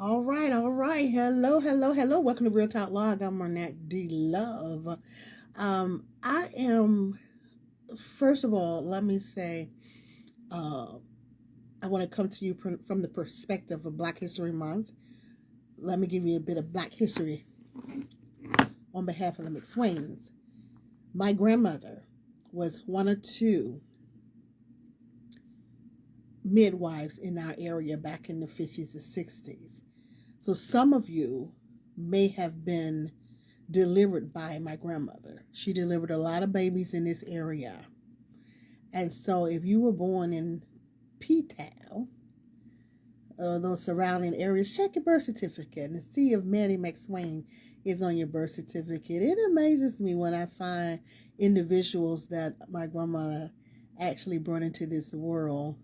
All right. Hello, hello, hello. Welcome to Real Talk Log. I'm Marnette D Love. I am. First of all, let me say, uh, I want to come to you from the perspective of Black History Month. Let me give you a bit of Black history on behalf of the McSwains. My grandmother was one of two midwives in our area back in the 50s and 60s. So some of you may have been delivered by my grandmother. She delivered a lot of babies in this area. And so if you were born in P-Town or those surrounding areas, check your birth certificate and see if Maddie McSwain is on your birth certificate. It amazes me when I find individuals that my grandmother actually brought into this world,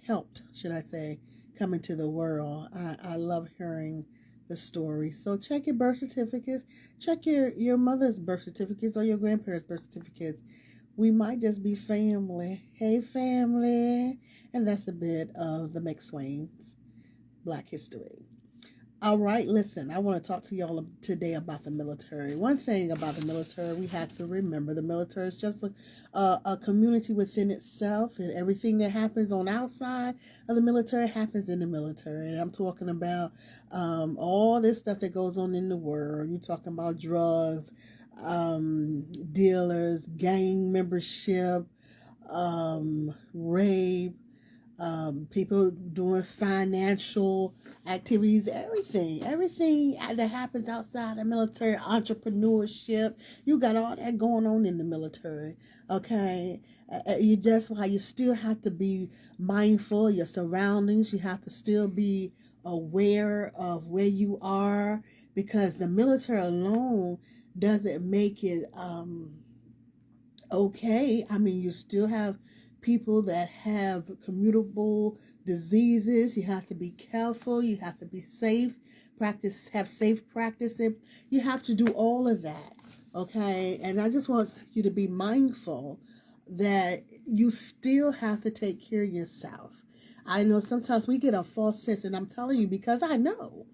helped, should I say, come into the world. I love hearing the story. So check your birth certificates, check your mother's birth certificates or your grandparents' birth certificates. We might just be family. Hey, family. And that's a bit of the McSwains Black history. All right, listen, I want to talk to y'all today about the military. One thing about the military, we have to remember the military is just a community within itself, and everything that happens on outside of the military happens in the military. And I'm talking about all this stuff that goes on in the world. You're talking about drugs, dealers, gang membership, rape, people doing financial activities, everything that happens outside the military, entrepreneurship. You got all that going on in the military. Okay, you still have to be mindful of your surroundings. You have to still be aware of where you are, because the military alone doesn't make it okay. I mean, you still have people that have communicable diseases. You have to be careful. You have to be safe. Have safe practices. You have to do all of that. Okay. And I just want you to be mindful that you still have to take care of yourself. I know sometimes we get a false sense, and I'm telling you because I know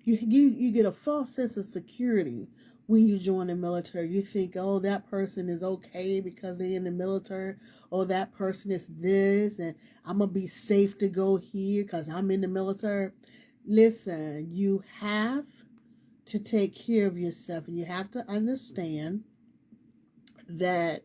you get a false sense of security when you join the military. You think, oh, that person is okay because they're in the military, or that person is this, and I'm gonna be safe to go here because I'm in the military. Listen, you have to take care of yourself, and you have to understand that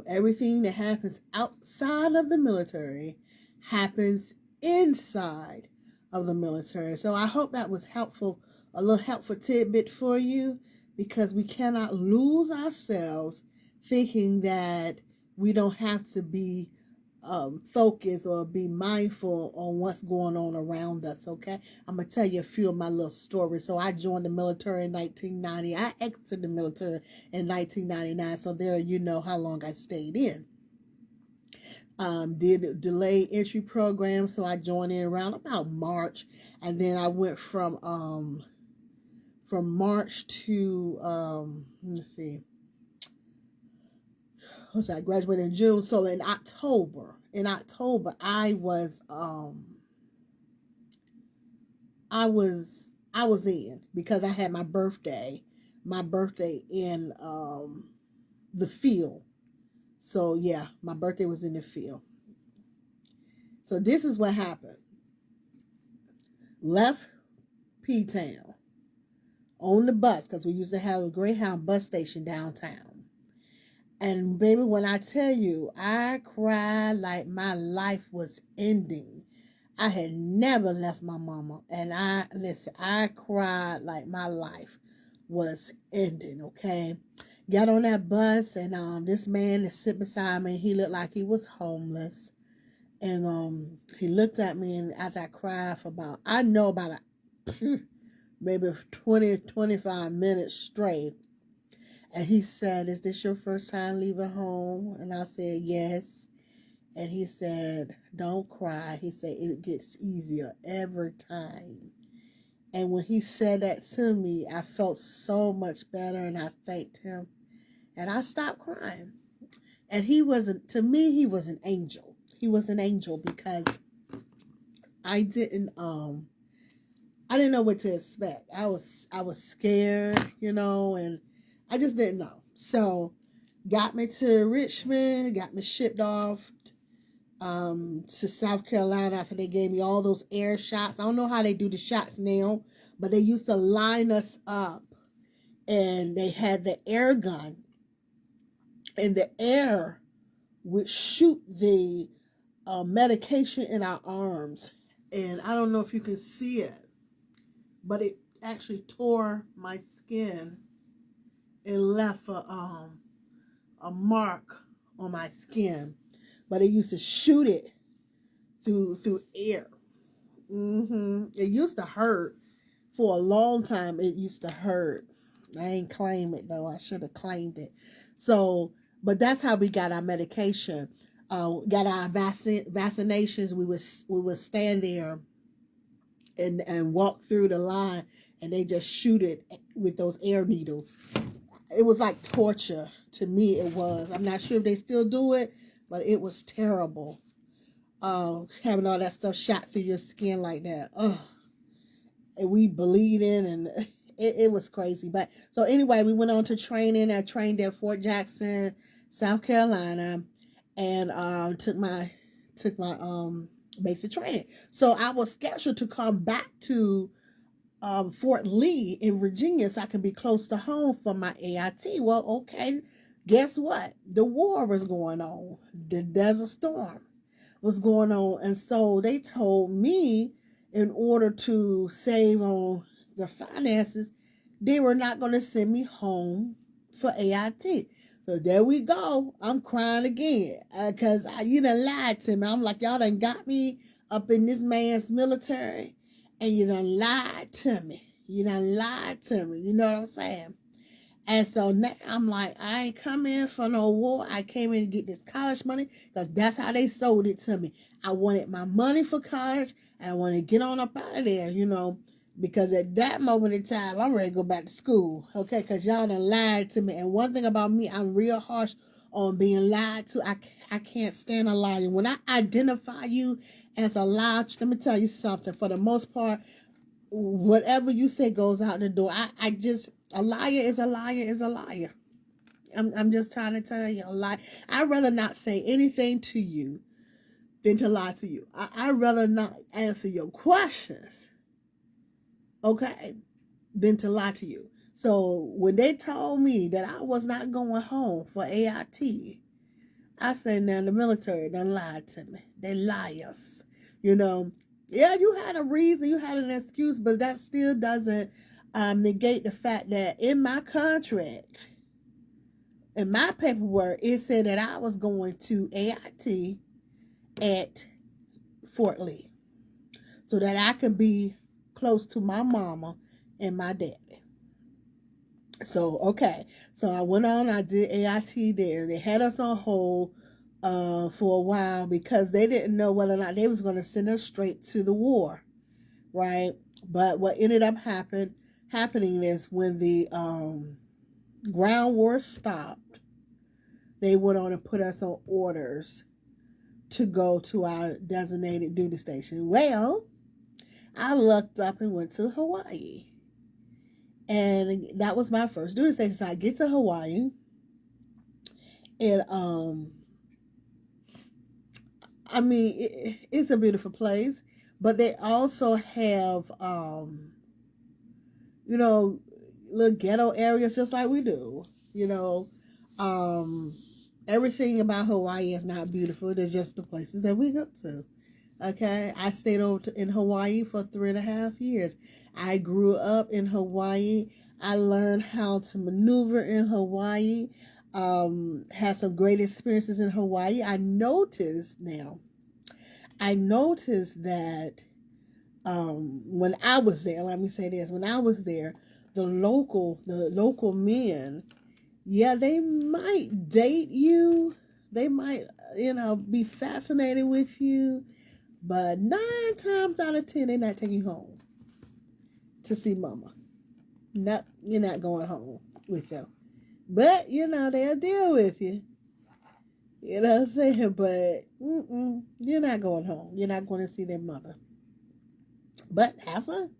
everything that happens outside of the military happens inside of the military. So I hope that was helpful, a little helpful tidbit for you, because we cannot lose ourselves thinking that we don't have to be focus or be mindful on what's going on around us. Okay, I'm gonna tell you a few of my little stories. So I joined the military in 1990. I exited the military in 1999. So there, you know how long I stayed in. Did a delayed entry program, so I joined in around about March, and then I went from March to let's see, I graduated in June. So in October, I was in, because I had my birthday in the field. So yeah, my birthday was in the field. So this is what happened. Left P Town on the bus, because we used to have a Greyhound bus station downtown. And baby, when I tell you, I cried like my life was ending. I had never left my mama, and I cried like my life was ending. Okay, got on that bus, and this man that sit beside me, he looked like he was homeless, and he looked at me, and after I cried for about maybe 20-25 minutes straight, and he said, "Is this your first time leaving home?" And I said, "Yes." And he said, "Don't cry." He said, "It gets easier every time." And when he said that to me, I felt so much better, and I thanked him. And I stopped crying. And to me, he was an angel. He was an angel, because I didn't I didn't know what to expect. I was scared, and I just didn't know. So got me to Richmond, got me shipped off to South Carolina after they gave me all those air shots. I don't know how they do the shots now, but they used to line us up and they had the air gun, and the air would shoot the medication in our arms. And I don't know if you can see it, but it actually tore my skin and left a mark on my skin. But it used to shoot it through air. It used to hurt for a long time. It used to hurt. I ain't claim it though. I should have claimed it. So, but that's how we got our medication. Got our vaccinations. We would stand there and walk through the line, and they just shoot it with those air needles. It was like torture to me. It was. I'm not sure if they still do it, but it was terrible. Having all that stuff shot through your skin like that. And we bleeding, and it was crazy. But so anyway, we went on to training. I trained at Fort Jackson, South Carolina, and took my basic training. So I was scheduled to come back to Fort Lee in Virginia so I could be close to home for my AIT. Well, okay, guess what? The war was going on. The Desert Storm was going on. And so they told me in order to save on the finances, they were not going to send me home for AIT. So there we go. I'm crying again because you done lied to me. I'm like, y'all done got me up in this man's military, and you done lied to me. You done lied to me. You know what I'm saying? And so now I'm like, I ain't come in for no war. I came in to get this college money because that's how they sold it to me. I wanted my money for college, and I wanted to get on up out of there, because at that moment in time, I'm ready to go back to school, okay? Because y'all done lied to me. And one thing about me, I'm real harsh on being lied to. I can't stand a liar. When I identify you as a liar, let me tell you something. For the most part, whatever you say goes out the door. A liar is a liar is a liar. I'm just trying to tell you a lie. I'd rather not say anything to you than to lie to you. I'd rather not answer your questions, okay, than to lie to you. So when they told me that I was not going home for AIT, I said, now the military done lied to me. They liars. Yeah, you had a reason, you had an excuse, but that still doesn't negate the fact that in my contract, in my paperwork, it said that I was going to AIT at Fort Lee so that I could be close to my mama and my daddy. So, okay. So I went on, I did AIT there. They had us on hold for a while because they didn't know whether or not they was going to send us straight to the war, right? But what ended up happening is when the ground war stopped, they went on and put us on orders to go to our designated duty station. Well, I lucked up and went to Hawaii. And that was my first duty station. So I get to Hawaii, and it's a beautiful place, but they also have little ghetto areas just like we do. Everything about Hawaii is not beautiful. They're just the places that we go to. Okay, I stayed over in Hawaii for 3.5 years. I grew up in Hawaii. I learned how to maneuver in Hawaii. Had some great experiences in Hawaii. I noticed that when I was there, let me say this, when I was there, the local men, yeah, they might date you. They might, be fascinated with you. But 9 times out of 10, they're not taking you home to see mama. No, you're not going home with them. But, they'll deal with you. You know what I'm saying? But you're not going home. You're not going to see their mother. But have fun.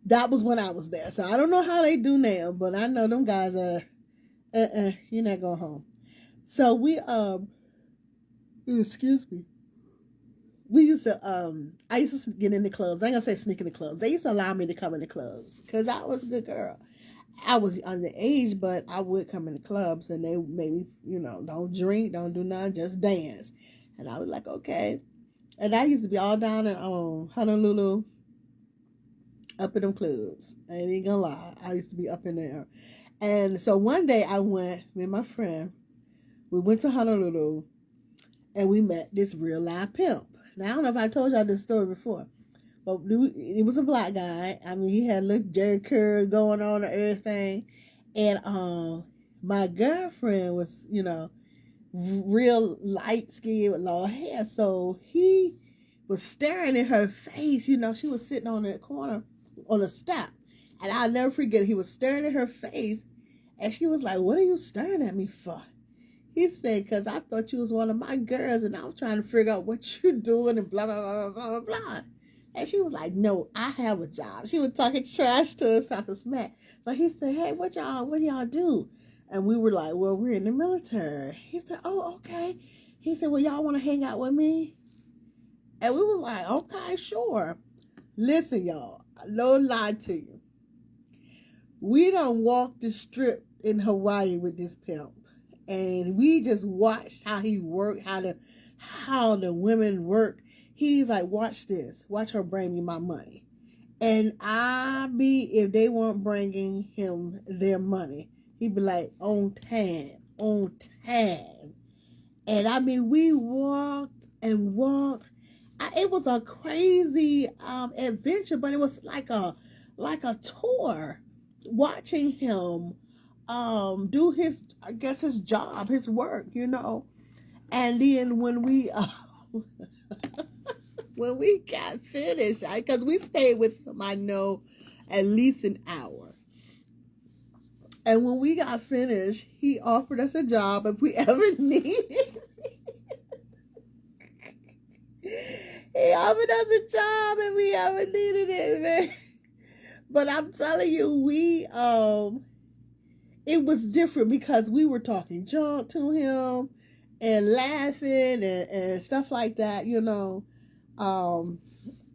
That was when I was there. So I don't know how they do now, but I know them guys are, you're not going home. So excuse me. We used to, I used to get in the clubs. I ain't gonna say sneak in the clubs. They used to allow me to come in the clubs because I was a good girl. I was underage, but I would come in the clubs and they made me, don't drink, don't do nothing, just dance. And I was like, okay. And I used to be all down in Honolulu, up in them clubs. I ain't gonna lie. I used to be up in there. And so one day I went with my friend. We went to Honolulu and we met this real live pimp. Now, I don't know if I told y'all this story before, but it was a black guy. I mean, he had a little Jerry curl going on and everything. And my girlfriend was, real light skin with long hair. So he was staring in her face. She was sitting on the corner on a step. And I'll never forget it. He was staring at her face. And she was like, "What are you staring at me for?" He said, "Because I thought you was one of my girls and I was trying to figure out what you're doing and blah, blah, blah, blah, blah." And she was like, "No, I have a job." She was talking trash to us after smack. So he said, "Hey, what do y'all do?" And we were like, "Well, we're in the military." He said, "Oh, okay." He said, "Well, y'all want to hang out with me?" And we were like, "Okay, sure." Listen, y'all, no lie to you. We done walked the strip in Hawaii with this pimp. And we just watched how he worked, how the women worked. He's like, "Watch this. Watch her bring me my money." And if they weren't bringing him their money, he'd be like, "On time, on time." And I mean, we walked and walked. It was a crazy adventure, but it was like a tour, watching him do his job, his work, And then when we when we got finished, because we stayed with him, I know, at least an hour. And when we got finished, he offered us a job if we ever needed. He offered us a job if we ever needed it, man. But I'm telling you, it was different because we were talking junk to him and laughing and stuff like that,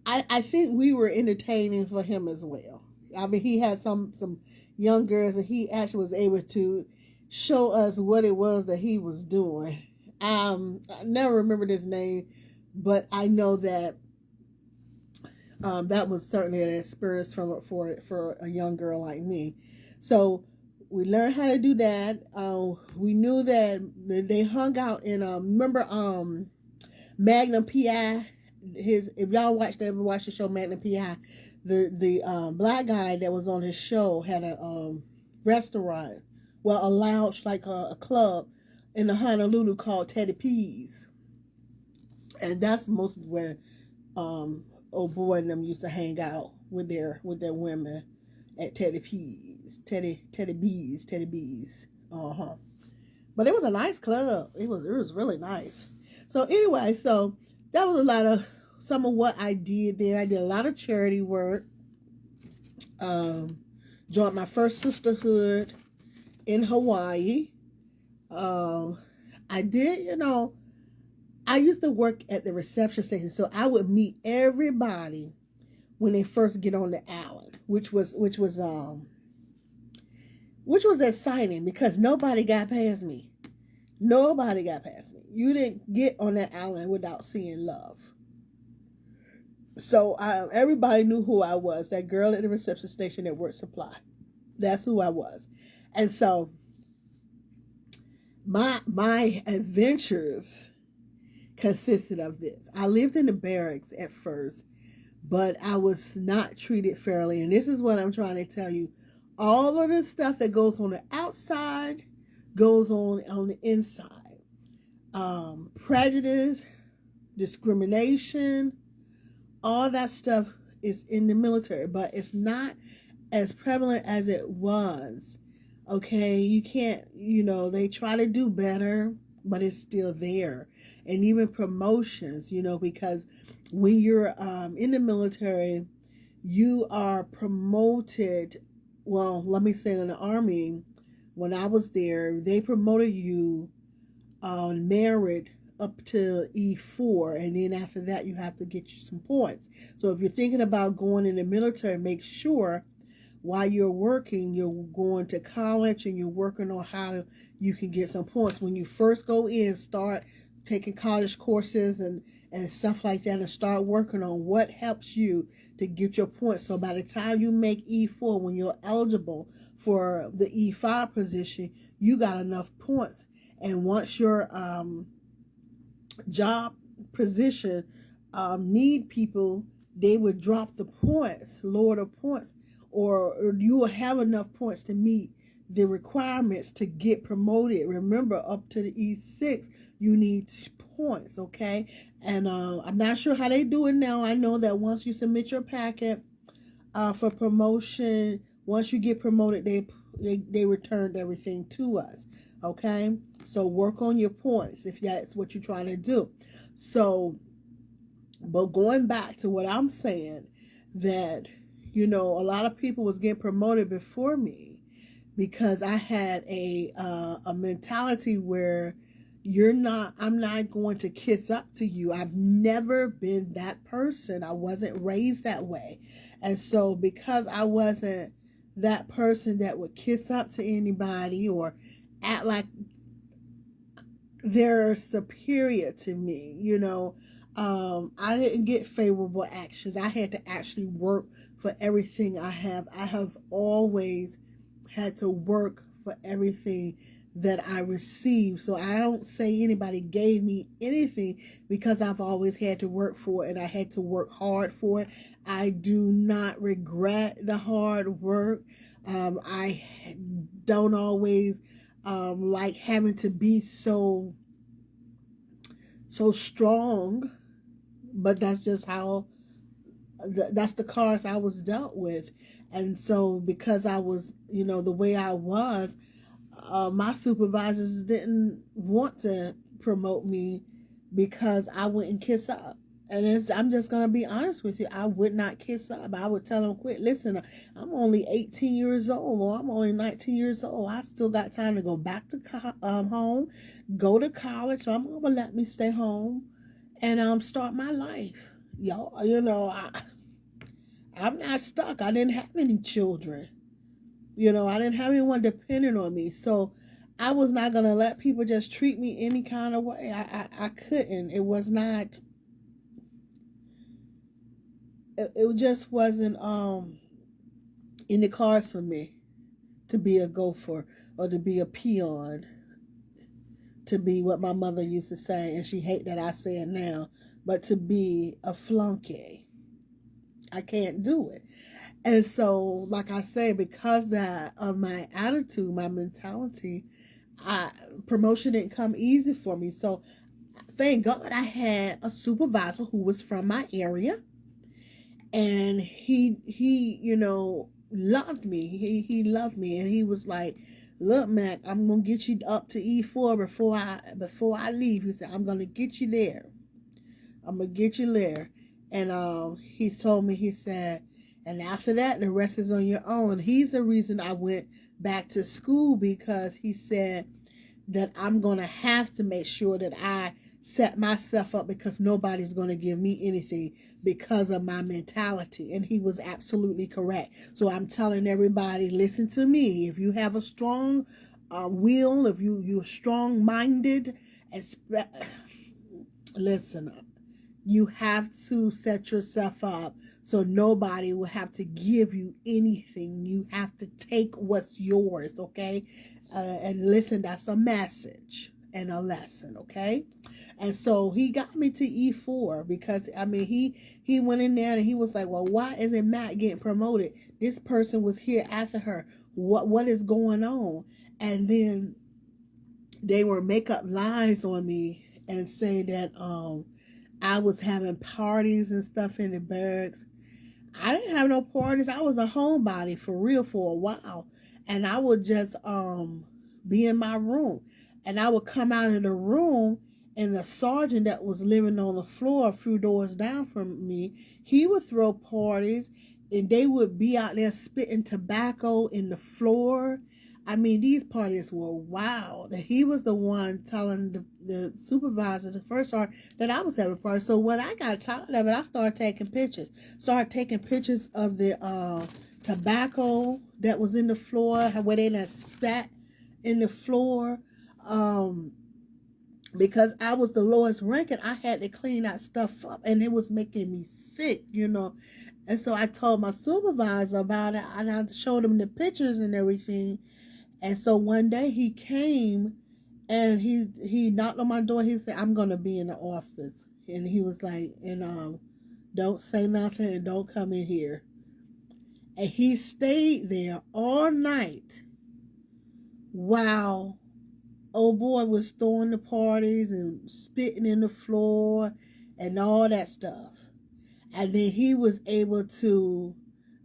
I think we were entertaining for him as well. I mean, he had some young girls, and he actually was able to show us what it was that he was doing. I never remember his name, but I know that that was certainly an experience for a young girl like me. So we learned how to do that. We knew that they hung out in remember Magnum PI. If y'all ever watched the show Magnum PI, the black guy that was on his show had a restaurant, well, a lounge, like a club in the Honolulu called Teddy P's, and that's mostly where old boy and them used to hang out with their women at Teddy P's, Teddy B's. But it was a nice club. It was really nice. So anyway, so that was some of what I did there. I did a lot of charity work. Joined my first sisterhood in Hawaii. I did, I used to work at the reception station, so I would meet everybody when they first get on the island, which was exciting because nobody got past me. Nobody got past me. You didn't get on that island without seeing love. So everybody knew who I was, that girl at the reception station at Work Supply. That's who I was. And so my adventures consisted of this. I lived in the barracks at first, but I was not treated fairly. And this is what I'm trying to tell you. All of the stuff that goes on the outside goes on the inside. Prejudice, discrimination, all that stuff is in the military, but it's not as prevalent as it was. Okay, you can't, they try to do better, but it's still there. And even promotions, because when you're in the military, you are promoted. Well, let me say in the Army, when I was there, they promoted you merit up to E4, and then after that, you have to get you some points. So if you're thinking about going in the military, make sure while you're working, you're going to college and you're working on how you can get some points. When you first go in, start taking college courses and stuff like that, and start working on what helps you to get your points. So by the time you make E4, when you're eligible for the E5 position, you got enough points. And once your job position need people, they would drop the points, lower the points, or you will have enough points to meet the requirements to get promoted. Remember, up to the E6, you need points, okay? And I'm not sure how they do it now. I know that once you submit your packet for promotion, once you get promoted, they returned everything to us, okay? So work on your points if that's what you're trying to do. So, but going back to what I'm saying, that, you know, a lot of people was getting promoted before me because I had a mentality where I'm not going to kiss up to you. I've never been that person. I wasn't raised that way. And so because I wasn't that person that would kiss up to anybody or act like they're superior to me, you know, I didn't get favorable actions. I had to actually work for everything I have. I have always had to work for everything that I received. So I don't say anybody gave me anything, because I've always had to work for it and I had to work hard for it. I do not regret the hard work. I don't always like having to be so strong, but that's just how that's the cards I was dealt with. And so because I was, you know, the way I was, my supervisors didn't want to promote me because I wouldn't kiss up. And I'm just going to be honest with you. I would not kiss up. I would tell them, quit. Listen, I'm only 18 years old, or I'm only 19 years old. I still got time to go back to home, go to college. So I'm going to let me stay home and start my life. Y'all, you know, I'm not stuck. I didn't have any children. You know, I didn't have anyone depending on me. So I was not going to let people just treat me any kind of way. I couldn't. It was not, it just wasn't in the cards for me to be a gopher or to be a peon, to be what my mother used to say, and she hate that I say it now, but to be a flunky. I can't do it. And so, like I say, because that of my attitude, my mentality, promotion didn't come easy for me. So thank God I had a supervisor who was from my area, and he you know, loved me. He loved me, and he was like, "Look, Mac, I'm gonna get you up to E4 before I leave." He said, "I'm gonna get you there. I'm gonna get you there." And he told me, he said, "And after that, the rest is on your own." He's the reason I went back to school, because he said that I'm going to have to make sure that I set myself up, because nobody's going to give me anything because of my mentality. And he was absolutely correct. So I'm telling everybody, listen to me. If you have a strong will, if you're strong-minded, listen up. You have to set yourself up so nobody will have to give you anything. You have to take what's yours, okay? And listen, that's a message and a lesson, okay? And so he got me to E4 because, I mean, he went in there and he was like, "Well, why isn't Matt getting promoted? This person was here after her. What is going on?" And then they were make up lies on me and say that I was having parties and stuff in the barracks. I didn't have no parties. I was a homebody for real for a while. And I would just be in my room. And I would come out of the room, and the sergeant that was living on the floor a few doors down from me, he would throw parties, and they would be out there spitting tobacco in the floor. I mean, these parties were wild. And he was the one telling the supervisor, the first sergeant, that I was having parties. So when I got tired of it, I started taking pictures. Started taking pictures of the tobacco that was in the floor, where they done spat in the floor. Because I was the lowest ranking, I had to clean that stuff up, and it was making me sick, you know. And so I told my supervisor about it, and I showed him the pictures and everything. And so one day he came, and he knocked on my door. He said, "I'm gonna be in the office," and he was like, "And don't say nothing and don't come in here." And he stayed there all night while old boy was throwing the parties and spitting in the floor and all that stuff. And then he was able to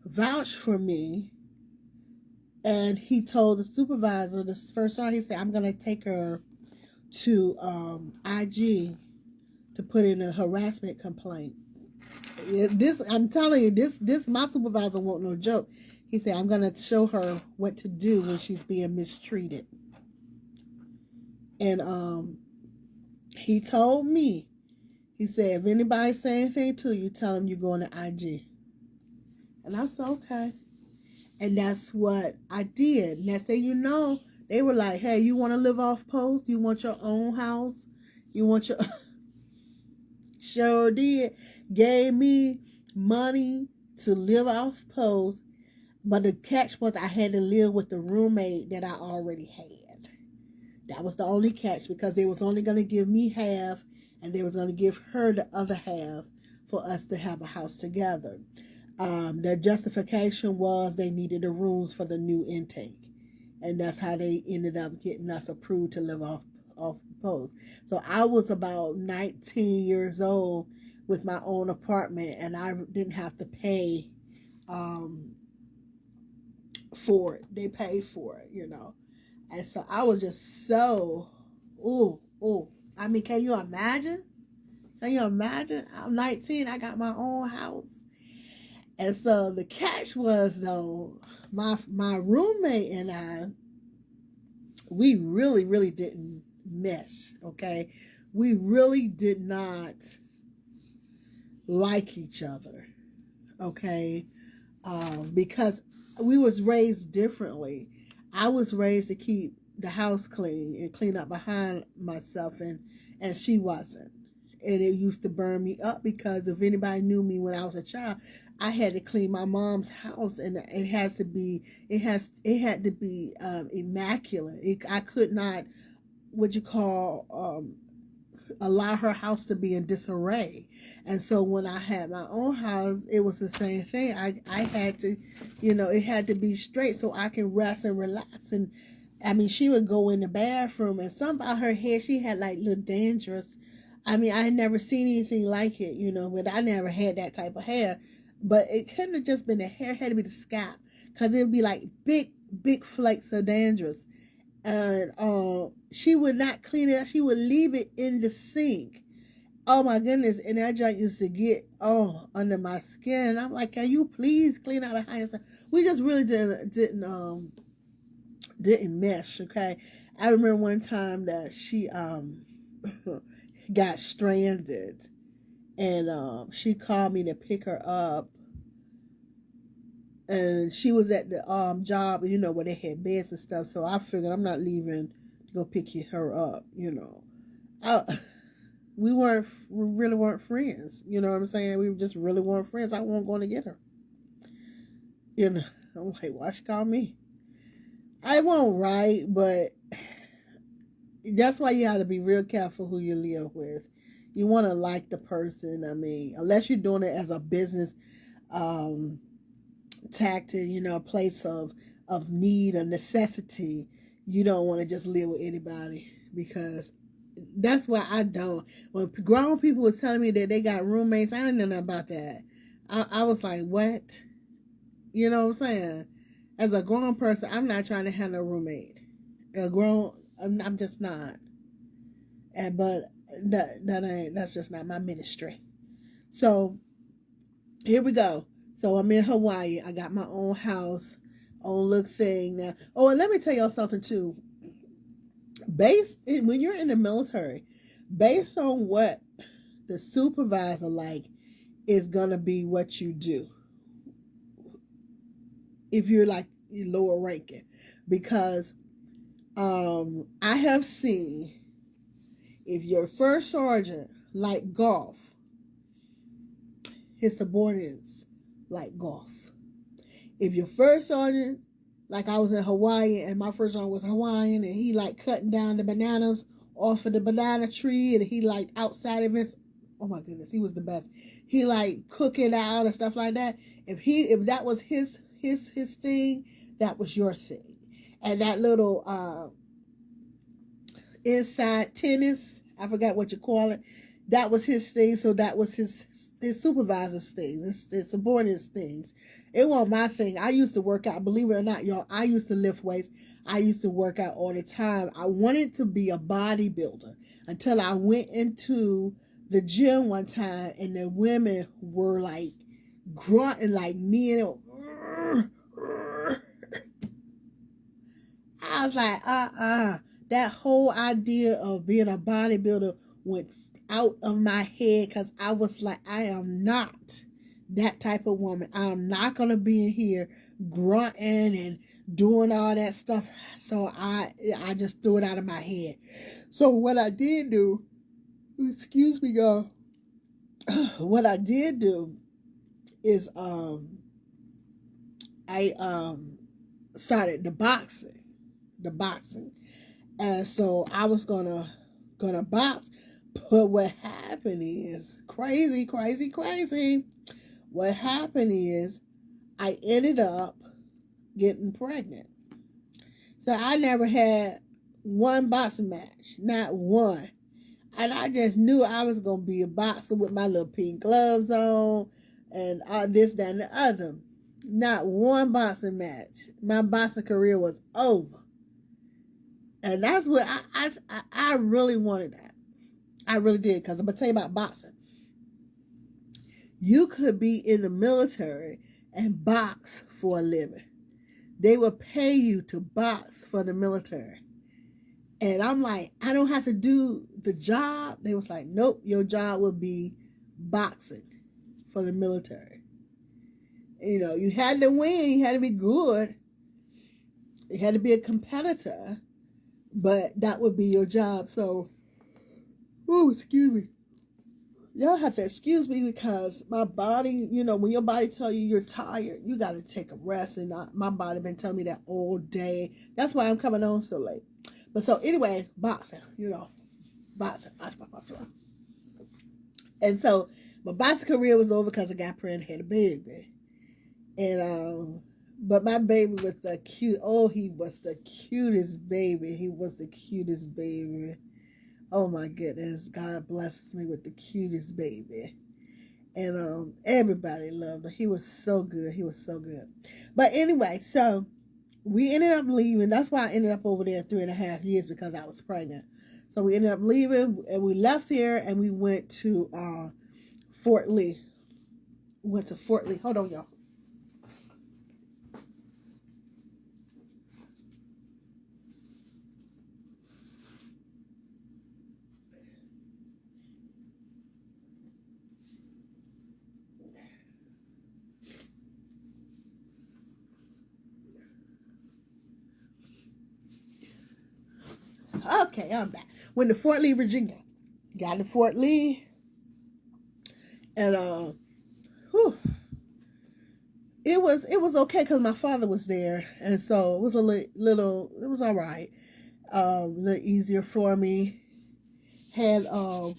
vouch for me. And he told the supervisor, the first time, he said, "I'm going to take her to IG to put in a harassment complaint." This, I'm telling you, this my supervisor won't no joke. He said, "I'm going to show her what to do when she's being mistreated." And he told me, he said, "If anybody say anything to you, tell them you're going to IG." And I said, "Okay." And that's what I did. And I said, you know, they were like, "Hey, you want to live off post? You want your own house? You want your..." Sure did. Gave me money to live off post. But the catch was I had to live with the roommate that I already had. That was the only catch, because they was only going to give me half, and they was going to give her the other half for us to have a house together. Their justification was they needed the rooms for the new intake, and that's how they ended up getting us approved to live off post. So I was about 19 years old with my own apartment, and I didn't have to pay for it. They paid for it, you know. And so I was just so, ooh. I mean, can you imagine? Can you imagine? I'm 19. I got my own house. And so the catch was, though, my roommate and I, we really didn't mesh, okay? We really did not like each other, okay? Because we was raised differently. I was raised to keep the house clean and clean up behind myself, and she wasn't. And it used to burn me up, because if anybody knew me when I was a child, I had to clean my mom's house, and it had to be immaculate. I could not, what you call, allow her house to be in disarray. And so when I had my own house, it was the same thing. I had to, you know, it had to be straight so I can rest and relax. And I mean, she would go in the bathroom, and something about her hair, she had like little dandruff. I mean, I had never seen anything like it, you know, but I never had that type of hair. But it couldn't have just been the hair, it had to be the scalp, because it would be like big flakes of dandruff. And she would not clean it up. She would leave it in the sink. Oh my goodness. And that junk used to get under my skin. And I'm like, "Can you please clean out behind yourself?" We just really didn't mesh, okay? I remember one time that she got stranded, and she called me to pick her up. And she was at the job, you know, where they had beds and stuff. So I figured, I'm not leaving to go pick her up, you know. We really weren't friends. You know what I'm saying? We just really weren't friends. I wasn't going to get her. You know, I'm like, why she call me? I won't, right? But that's why you have to be real careful who you live with. You want to like the person. I mean, unless you're doing it as a business tactic, you know, a place of need or necessity, you don't want to just live with anybody, because that's why I don't. When grown people was telling me that they got roommates, I didn't know nothing about that. I was like, what? You know what I'm saying? As a grown person, I'm not trying to have no roommate. I'm just not. But that's just not my ministry. So here we go. So I'm in Hawaii. I got my own house, own little thing now. Oh, and let me tell y'all something too. When you're in the military, based on what the supervisor like is gonna be what you do. If you're like lower ranking, because I have seen if your first sergeant like golf, his subordinates like golf. If your first sergeant, like I was in Hawaii and my first sergeant was Hawaiian and he like cutting down the bananas off of the banana tree and he like outside of his, oh my goodness, he was the best. He like cook it out and stuff like that. If that was his thing, that was your thing. And that little inside tennis, I forgot what you call it, that was his thing. So that was his supervisor's thing, his subordinates things. It wasn't my thing. I used to work out, believe it or not, y'all. I used to lift weights. I used to work out all the time. I wanted to be a bodybuilder until I went into the gym one time and the women were like grunting like me, and I was like, that whole idea of being a bodybuilder went out of my head because I was like, I am not that type of woman. I'm not going to be in here grunting and doing all that stuff. So I just threw it out of my head. So what I did do, excuse me, y'all, what I did do is I started the boxing. And so I was gonna box, but what happened is crazy. What happened is I ended up getting pregnant. So I never had one boxing match, not one. And I just knew I was gonna be a boxer with my little pink gloves on and all this, that, and the other. Not one boxing match. My boxing career was over. And that's what I really wanted that. I really did, because I'm going to tell you about boxing. You could be in the military and box for a living. They will pay you to box for the military. And I'm like, I don't have to do the job. They was like, nope, your job will be boxing for the military. You know, you had to win. You had to be good. You had to be a competitor. But that would be your job. So, oh, excuse me. Y'all have to excuse me because my body, you know, when your body tell you you're tired, you got to take a rest. And my body been telling me that all day. That's why I'm coming on so late. But so anyway, boxing, you know, boxing. And so my boxing career was over because I got pregnant and had a baby. And, but my baby was the cute. Oh, he was the cutest baby. He was the cutest baby. Oh my goodness. God blessed me with the cutest baby. And everybody loved him. He was so good. But anyway, so we ended up leaving. That's why I ended up over there 3.5 years, because I was pregnant. So we ended up leaving and we left here and we went to Fort Lee. Hold on, y'all. Okay, I'm back. Went to Fort Lee, Virginia. Got to Fort Lee. And it was okay because my father was there, and so it was a little it was all right. A little easier for me. Had a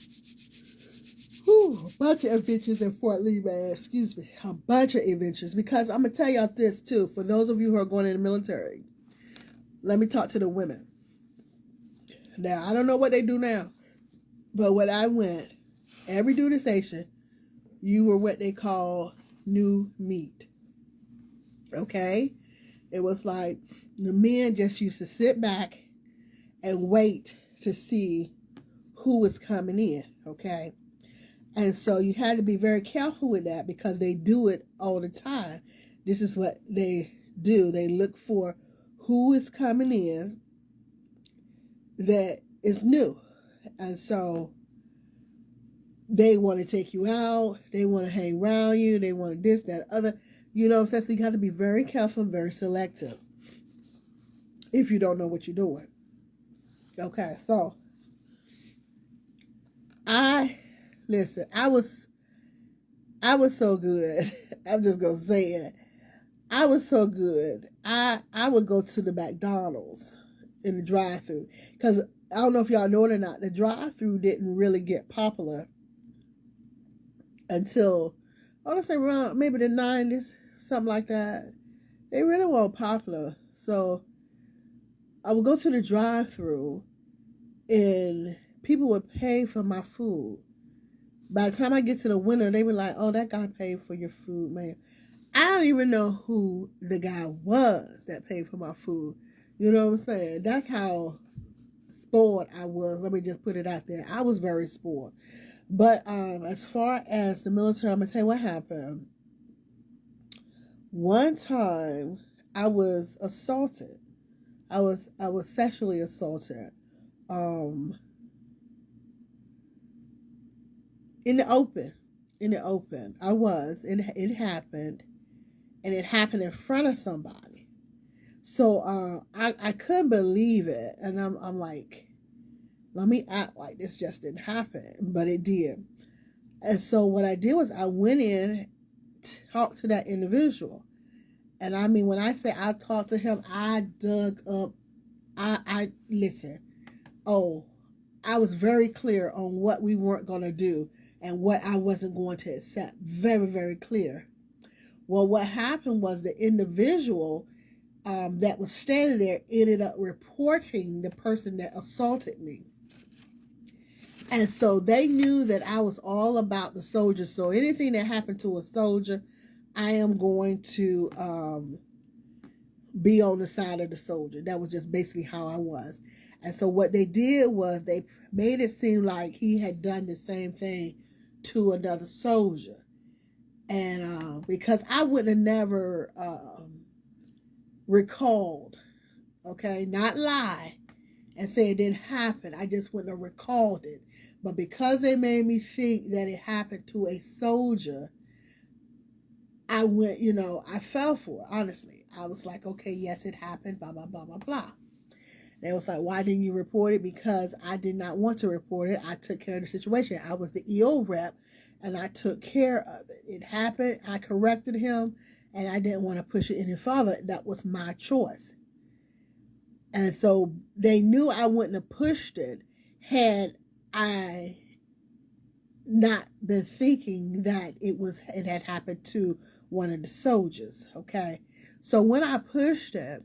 bunch of adventures in Fort Lee, man. Excuse me, a bunch of adventures. Because I'm gonna tell y'all this too. For those of you who are going in the military, let me talk to the women. Now I don't know what they do now, but when I went, every duty station, you were what they call new meat. Okay? It was like the men just used to sit back and wait to see who was coming in. Okay? And so you had to be very careful with that because they do it all the time. This is what they do. They look for who is coming in that is new. And so they want to take you out. They want to hang around you. They want this, that, other. You know what I'm saying? So you have to be very careful and very selective if you don't know what you're doing. Okay, so listen, I was so good. I'm just gonna say it. I was so good. I would go to the McDonald's in the drive-thru because I don't know if y'all know it or not. The drive-thru didn't really get popular until I want to say around maybe the 90s, something like that. They really weren't popular. So I would go to the drive-thru and people would pay for my food. By the time I get to the window, they were like, "Oh, that guy paid for your food, man." I don't even know who the guy was that paid for my food. You know what I'm saying? That's how spoiled I was. Let me just put it out there. I was very spoiled. But as far as the military, I'm gonna tell you what happened. One time, I was assaulted. I was sexually assaulted. Um, in the open. In the open, I was. It happened, and it happened in front of somebody. So I couldn't believe it, and I'm like, let me act like this just didn't happen, but it did. And so what I did was I went in, talked to that individual, and I mean when I say I talked to him, I dug up. I listen. Oh, I was very clear on what we weren't going to do and what I wasn't going to accept. Very, very clear. Well, what happened was the individual that was standing there ended up reporting the person that assaulted me. And so they knew that I was all about the soldiers. So anything that happened to a soldier, I am going to be on the side of the soldier. That was just basically how I was. And so what they did was they made it seem like he had done the same thing to another soldier. And because I would have never recalled, okay, not lie and say it didn't happen. I just wouldn't have recalled it. But because they made me think that it happened to a soldier, I went, I fell for it, honestly. I was like, okay, yes, it happened, blah, blah, blah, blah, blah. They was like, why didn't you report it? Because I did not want to report it. I took care of the situation. I was the EO rep, and I took care of it. It happened. I corrected him, and I didn't want to push it any further. That was my choice. And so they knew I wouldn't have pushed it had I not been thinking that it had happened to one of the soldiers. Okay. So when I pushed it,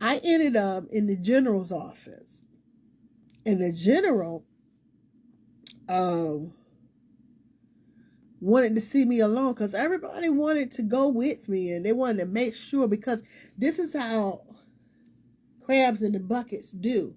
I ended up in the general's office. And the general wanted to see me alone because everybody wanted to go with me and they wanted to make sure, because this is how crabs in the buckets do.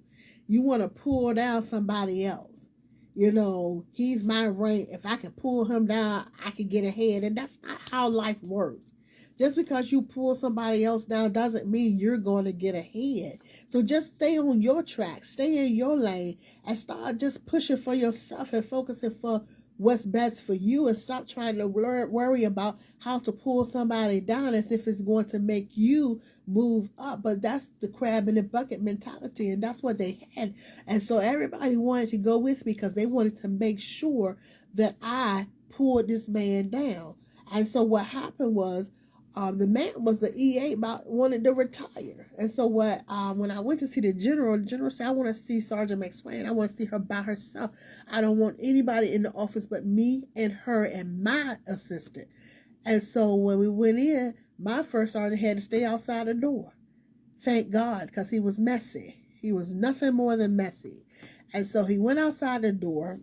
You want to pull down somebody else. He's my rank. If I can pull him down, I can get ahead. And that's not how life works. Just because you pull somebody else down doesn't mean you're going to get ahead. So just stay on your track, stay in your lane, and start just pushing for yourself and focusing for what's best for you, and stop trying to worry about how to pull somebody down as if it's going to make you move up. But that's the crab in the bucket mentality, and that's what they had. And so everybody wanted to go with me because they wanted to make sure that I pulled this man down. And so what happened was, the man was the EA about wanted to retire. And so when I went to see the general said, I want to see Sergeant McSwain. I want to see her by herself. I don't want anybody in the office but me and her and my assistant. And so when we went in, my first sergeant had to stay outside the door. Thank God, because he was messy. He was nothing more than messy. And so he went outside the door,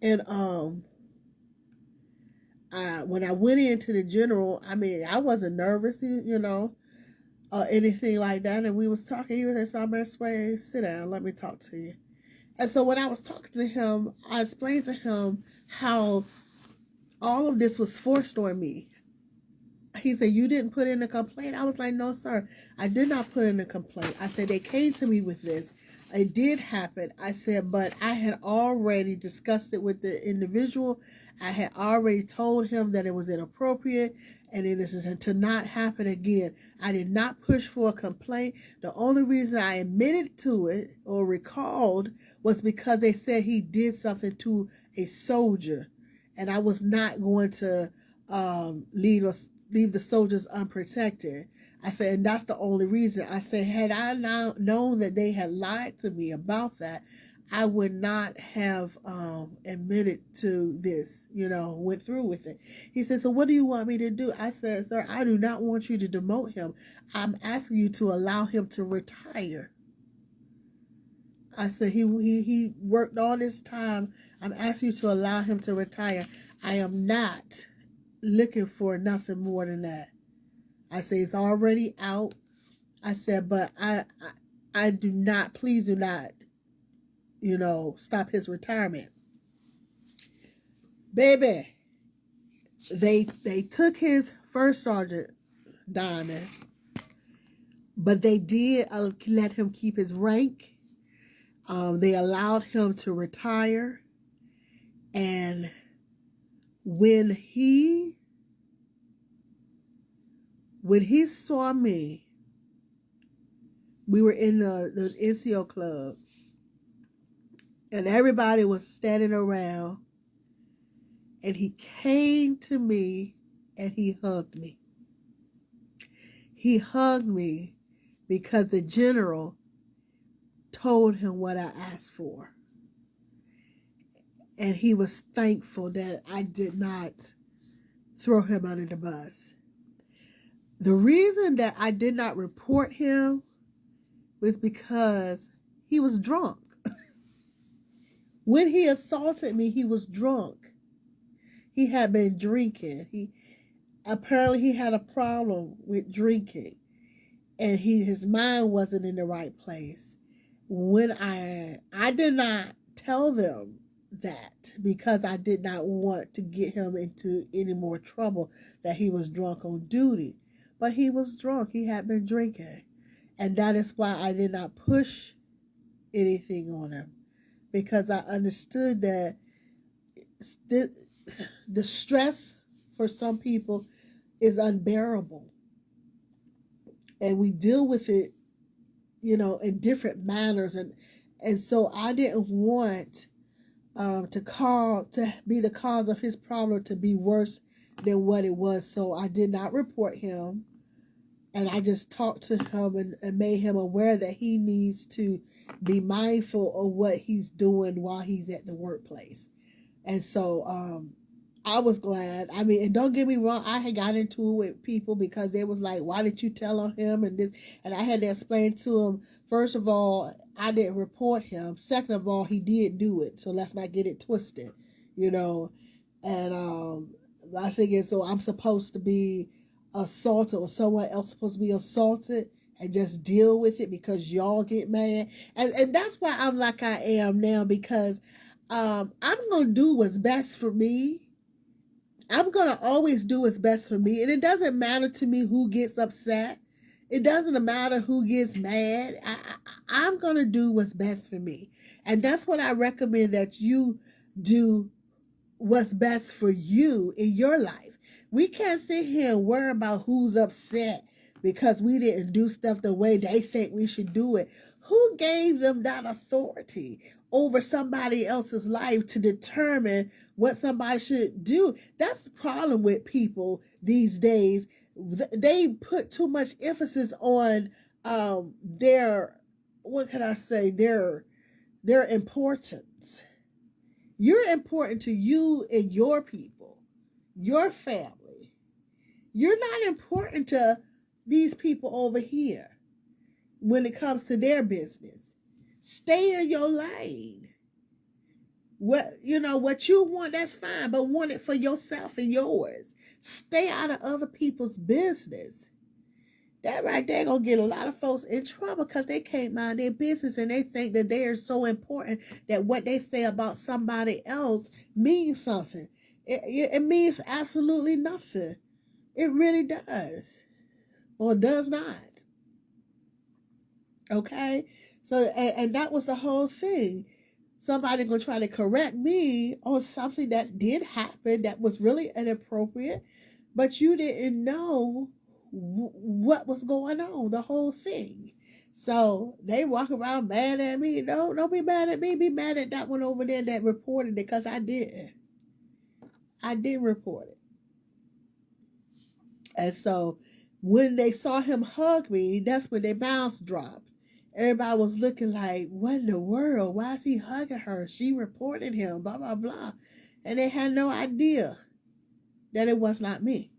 and when I went into the general, I wasn't nervous, or anything like that. And we was talking. He was like, "Sergeant McSwain, sit down. Let me talk to you." And so when I was talking to him, I explained to him how all of this was forced on me. He said, "You didn't put in a complaint?" I was like, "No, sir, I did not put in a complaint." I said, "They came to me with this. It did happen." I said, "But I had already discussed it with the individual. I had already told him that it was inappropriate and it is to not happen again. I did not push for a complaint. The only reason I admitted to it or recalled was because they said he did something to a soldier, and I was not going to leave the soldiers unprotected." I said, and that's the only reason. I said, had I now known that they had lied to me about that, I would not have admitted to this, went through with it. He said, "So what do you want me to do?" I said, "Sir, I do not want you to demote him. I'm asking you to allow him to retire." I said, he worked all this time. I'm asking you to allow him to retire. I am not looking for nothing more than that. I say it's already out. I said, but I do not, please do not, stop his retirement. Baby, they took his first sergeant, Diamond, but they did let him keep his rank. They allowed him to retire. And when he saw me, we were in the NCO club, and everybody was standing around, and he came to me and he hugged me. He hugged me because the general told him what I asked for. And he was thankful that I did not throw him under the bus. The reason that I did not report him was because he was drunk. When he assaulted me, he was drunk. He had been drinking. Apparently he had a problem with drinking, and his mind wasn't in the right place. When I did not tell them that because I did not want to get him into any more trouble that he was drunk on duty. But he was drunk. He had been drinking. And that is why I did not push anything on him, because I understood that the stress for some people is unbearable. And we deal with it, in different manners. And so I didn't want to be the cause of his problem to be worse than what it was. So I did not report him. And I just talked to him and made him aware that he needs to be mindful of what he's doing while he's at the workplace. And so I was glad. I mean, and don't get me wrong, I had got into it with people because they was like, "Why did you tell on him?" and this, and I had to explain to him, first of all, I didn't report him. Second of all, he did do it, so let's not get it twisted, And I figured, so I'm supposed to be assaulted, or someone else supposed to be assaulted, and just deal with it because y'all get mad. And that's why I'm like I am now, because I'm going to do what's best for me. I'm going to always do what's best for me. And it doesn't matter to me who gets upset. It doesn't matter who gets mad. I'm going to do what's best for me. And that's what I recommend, that you do what's best for you in your life. We can't sit here and worry about who's upset because we didn't do stuff the way they think we should do it. Who gave them that authority over somebody else's life to determine what somebody should do? That's the problem with people these days. They put too much emphasis on their, what can I say, their importance. You're important to you and your people, your family. You're not important to these people over here when it comes to their business. Stay in your lane. What you want, that's fine, but want it for yourself and yours. Stay out of other people's business. That right there gonna get a lot of folks in trouble because they can't mind their business and they think that they are so important that what they say about somebody else means something. It means absolutely nothing. It really does. Or does not. Okay? So, and that was the whole thing. Somebody gonna try to correct me on something that did happen that was really inappropriate, but you didn't know what was going on, the whole thing. So they walk around mad at me. No, don't be mad at me. Be mad at that one over there that reported it, because I did. I did report it. And so when they saw him hug me, that's when their mouths dropped. Everybody was looking like, what in the world? Why is he hugging her? She reported him, blah, blah, blah. And they had no idea that it was not me.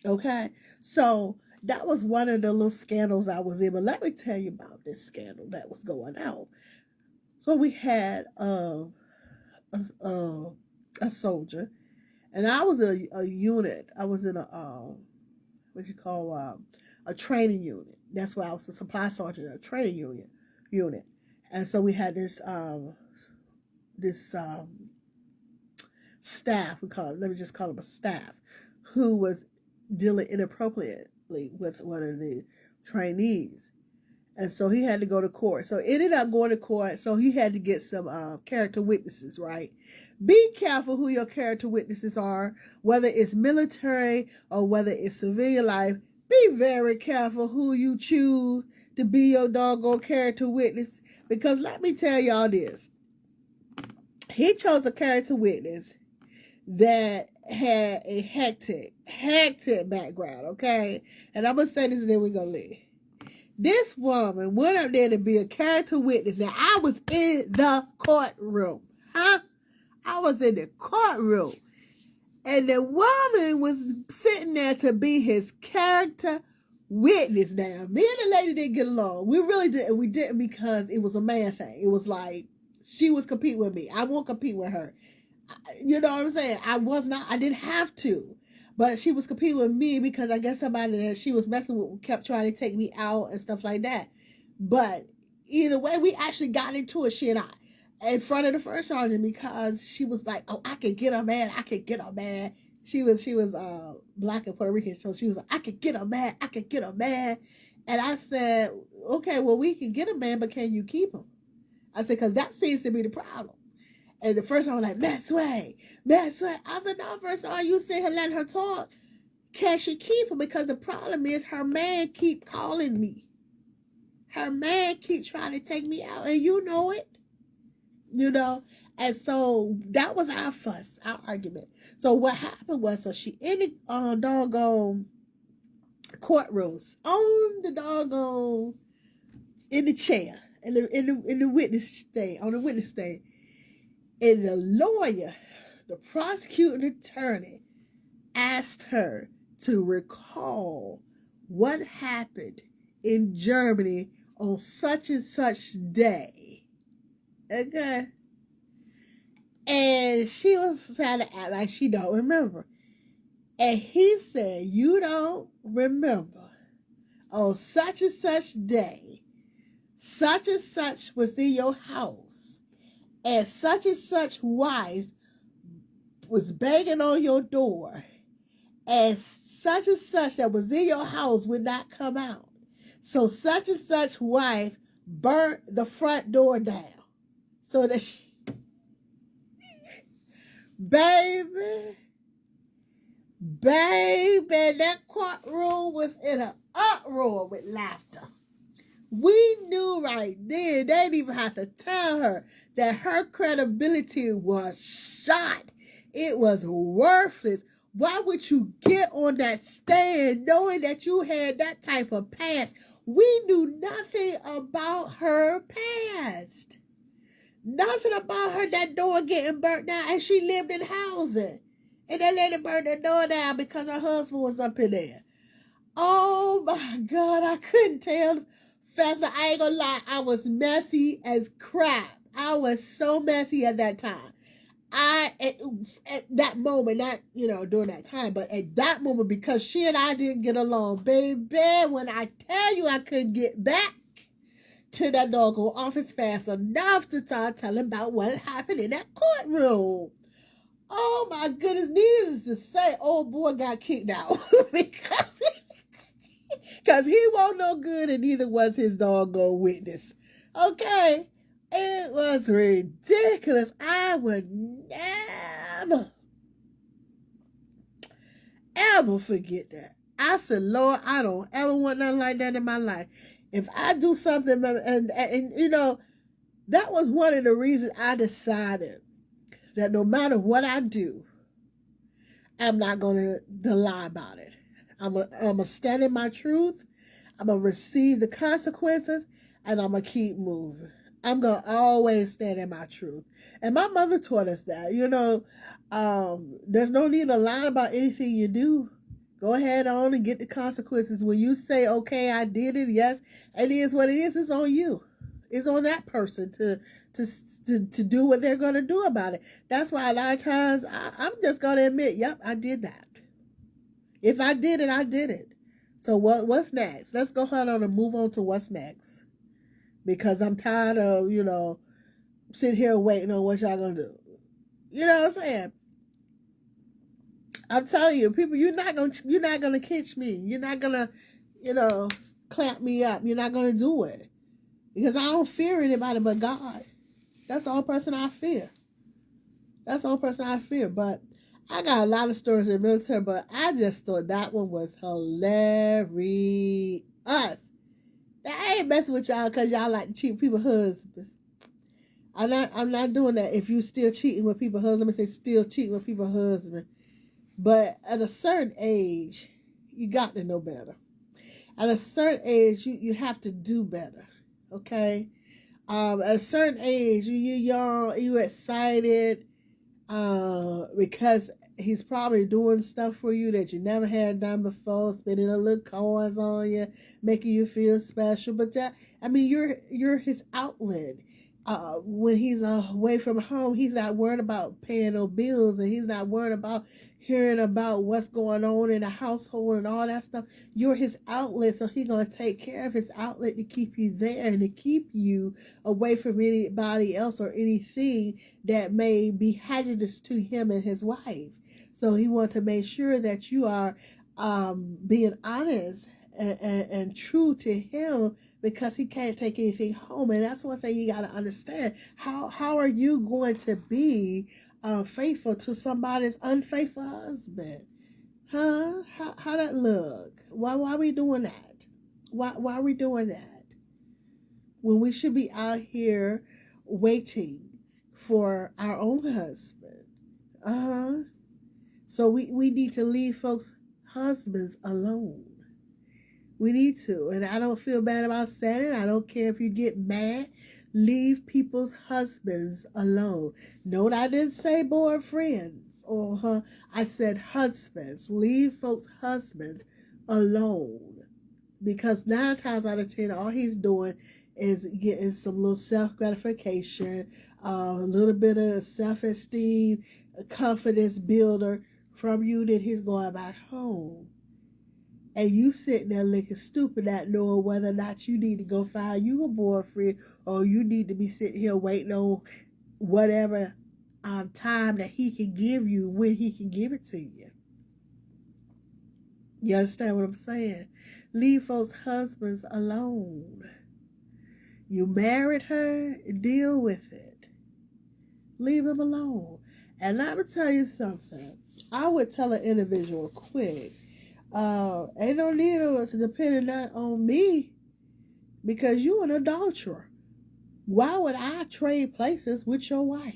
Okay? So that was one of the little scandals I was in. But let me tell you about this scandal that was going on. So we had a soldier, and I was in a unit. I was in a a training unit. That's why I was a supply sergeant in a training unit. And so we had this staff, let me just call him a staff, who was dealing inappropriately with one of the trainees. And so he had to go to court. So ended up going to court. So he had to get some character witnesses, right? Be careful who your character witnesses are, whether it's military or whether it's civilian life. Be very careful who you choose to be your doggone character witness. Because let me tell y'all this. He chose a character witness that had a hectic background, okay? And I'm going to say this and then we're going to leave. This woman went up there to be a character witness. Now, I was in the courtroom. I was in the courtroom. And the woman was sitting there to be his character witness. Now, me and the lady didn't get along. We really didn't. We didn't because it was a man thing. It was like she was competing with me. I won't compete with her. You know what I'm saying? I didn't have to. But she was competing with me because I guess somebody that she was messing with kept trying to take me out and stuff like that. But either way, we actually got into it, she and I, in front of the first sergeant, because she was like, oh, I could get her mad. I could get her mad. She was black and Puerto Rican, so she was like, I could get her mad. I could get her mad. And I said, okay, well, we can get her mad, but can you keep him? I said, because that seems to be the problem. And the first one was like, Matt Sway. I said, no, first of all, you sit here letting her talk. Can she keep her? Because the problem is her man keep calling me. Her man keep trying to take me out. And you know it. You know? And so that was our fuss, our argument. So what happened was, so she in the doggone courtrooms, on the doggone, in the chair, in the witness stand, on the witness stand. And the lawyer, the prosecuting attorney, asked her to recall what happened in Germany on such and such day. Okay? And she was trying to act like she don't remember. And he said, you don't remember. On such and such day, such and such was in your house. And such wife was banging on your door, and such that was in your house would not come out. So such and such wife burnt the front door down. So that baby, that courtroom was in an uproar with laughter. We knew right then, they didn't even have to tell her that her credibility was shot. It was worthless. Why would you get on that stand knowing that you had that type of past? We knew nothing about her past. Nothing about her, that door getting burnt down, and she lived in housing. And they let her burn the door down because her husband was up in there. Oh my God, I couldn't tell. Fester, I ain't gonna lie, I was messy as crap. I was so messy at that time. at that moment, not, during that time, but at that moment, because she and I didn't get along, baby, when I tell you I couldn't get back to that doggone office fast enough to start telling about what happened in that courtroom. Oh my goodness, needless to say, old boy got kicked out because he wasn't no good, and neither was his doggone witness. Okay, it was ridiculous. I would never, ever forget that. I said, Lord, I don't ever want nothing like that in my life. If I do something, and that was one of the reasons I decided that no matter what I do, I'm not going to lie about it. I'm going to stand in my truth. I'm going to receive the consequences, and I'm going to keep moving. I'm going to always stand in my truth. And my mother taught us that, there's no need to lie about anything you do. Go ahead on and get the consequences. When you say, okay, I did it, yes, it is what it is, it's on you. It's on that person to do what they're going to do about it. That's why a lot of times I'm just going to admit, yep, I did that. If I did it, I did it. So what's next? Let's go ahead on and move on to what's next. Because I'm tired of, sitting here waiting on what y'all going to do. You know what I'm saying? I'm telling you, people, you're not gonna catch me. You're not gonna, clamp me up. You're not gonna do it. Because I don't fear anybody but God. That's the only person I fear. That's the only person I fear. But I got a lot of stories in the military, but I just thought that one was hilarious. I ain't messing with y'all because y'all like to cheat people's husbands. I'm not doing that. If you still cheating with people's husbands, let me say still cheating with people's husbands. But at a certain age, you got to know better. At a certain age, you have to do better. Okay? At a certain age, you're young, you're excited, because he's probably doing stuff for you that you never had done before, spending a little coins on you, making you feel special. But you're his outlet. When he's away from home, he's not worried about paying no bills, and he's not worried about hearing about what's going on in the household and all that stuff. You're his outlet, so he's going to take care of his outlet to keep you there and to keep you away from anybody else or anything that may be hazardous to him and his wife. So he wants to make sure that you are being honest and true to him, because he can't take anything home. And that's one thing you got to understand. How are you going to be faithful to somebody's unfaithful husband? Huh? How that look? Why are we doing that? Why are we doing that? When we should be out here waiting for our own husband. So we need to leave folks' husbands alone. We need to. And I don't feel bad about saying it. I don't care if you get mad. Leave people's husbands alone. Note I didn't say boyfriends or I said husbands. Leave folks' husbands alone. Because 9 times out of 10, all he's doing is getting some little self-gratification, a little bit of self-esteem, a confidence builder from you that he's going back home. And you sitting there looking stupid, not knowing whether or not you need to go find you a boyfriend, or you need to be sitting here waiting on whatever time that he can give you when he can give it to you. You understand what I'm saying? Leave folks' husbands alone. You married her, deal with it. Leave them alone. And I'm going to tell you something. I would tell an individual quick, ain't no need to depend on me, because you an adulterer. Why would I trade places with your wife?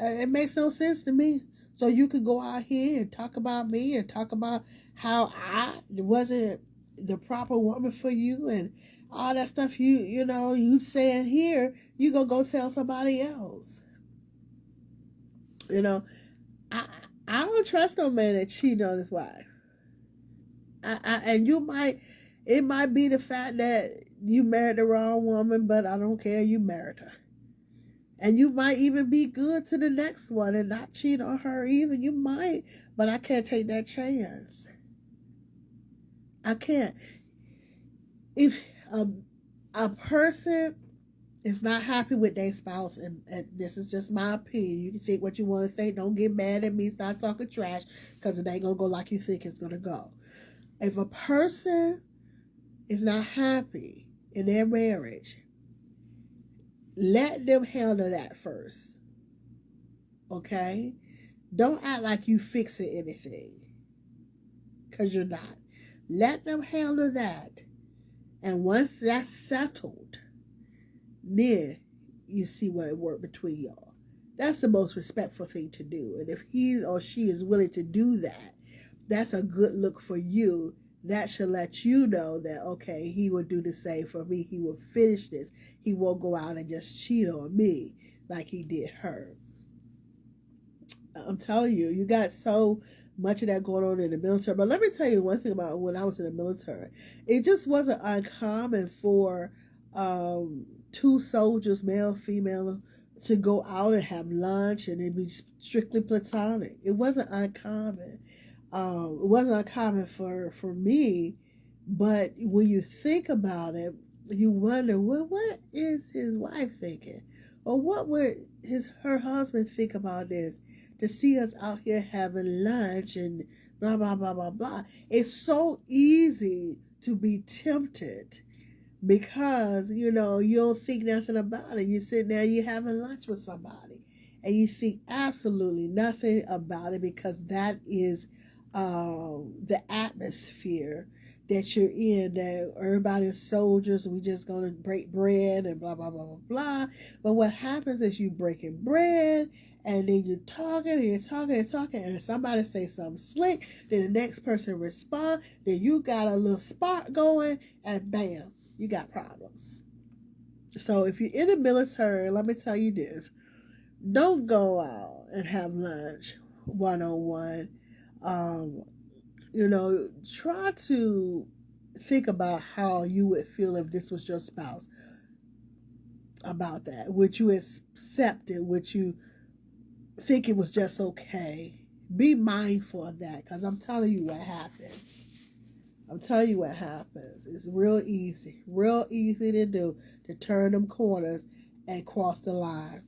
It makes no sense to me. So you could go out here and talk about me and talk about how I wasn't the proper woman for you and all that stuff you saying here, you gonna go tell somebody else. I don't trust no man that cheating on his wife. And it might be the fact that you married the wrong woman, but I don't care, you married her. And you might even be good to the next one and not cheat on her even. You might, but I can't take that chance. I can't. If a person is not happy with their spouse, and this is just my opinion, you can think what you want to think. Don't get mad at me. Start talking trash because it ain't going to go like you think it's going to go. If a person is not happy in their marriage, let them handle that first. Okay? Don't act like you fixing anything because you're not. Let them handle that. And once that's settled, then you see what it worked between y'all. That's the most respectful thing to do. And if he or she is willing to do that, that's a good look for you. That should let you know that, okay, he will do the same for me. He will finish this. He won't go out and just cheat on me like he did her. I'm telling you, you got so much of that going on in the military. But let me tell you one thing about when I was in the military. It just wasn't uncommon for two soldiers, male, female, to go out and have lunch and it'd be strictly platonic. It wasn't uncommon. It wasn't uncommon for me, but when you think about it, you wonder, well, what is his wife thinking? Or what would her husband think about this? To see us out here having lunch and blah, blah, blah, blah, blah. It's so easy to be tempted because, you don't think nothing about it. You sit there, you're having lunch with somebody, and you think absolutely nothing about it because that is the atmosphere that you're in, that everybody is soldiers, we just gonna break bread and blah blah blah blah blah. But what happens is you breaking bread and then you're talking and you're talking and talking, and somebody say something slick, then the next person respond, then you got a little spark going, and bam, you got problems. So if you're in the military, let me tell you this: don't go out and have lunch one-on-one. Try to think about how you would feel if this was your spouse about that. Would you accept it? Would you think it was just okay? Be mindful of that, because I'm telling you what happens. It's real easy to do, to turn them corners and cross the line.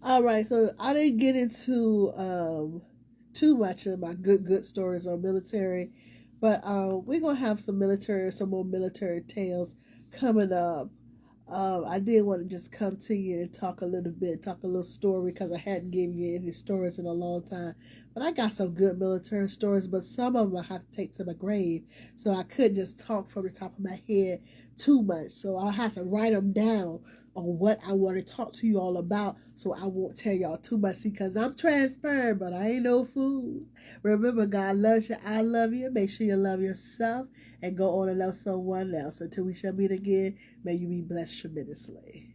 All right, so I didn't get into too much of my good stories on military, but we're gonna have some more military tales coming up. I did want to just come to you and talk a little story, because I hadn't given you any stories in a long time. But I got some good military stories, but some of them I have to take to my grave, so I couldn't just talk from the top of my head too much. So I'll have to write them down on what I want to talk to you all about, so I won't tell y'all too much, because I'm transparent, but I ain't no fool. Remember, God loves you, I love you. Make sure you love yourself and go on and love someone else. Until we shall meet again, may you be blessed tremendously.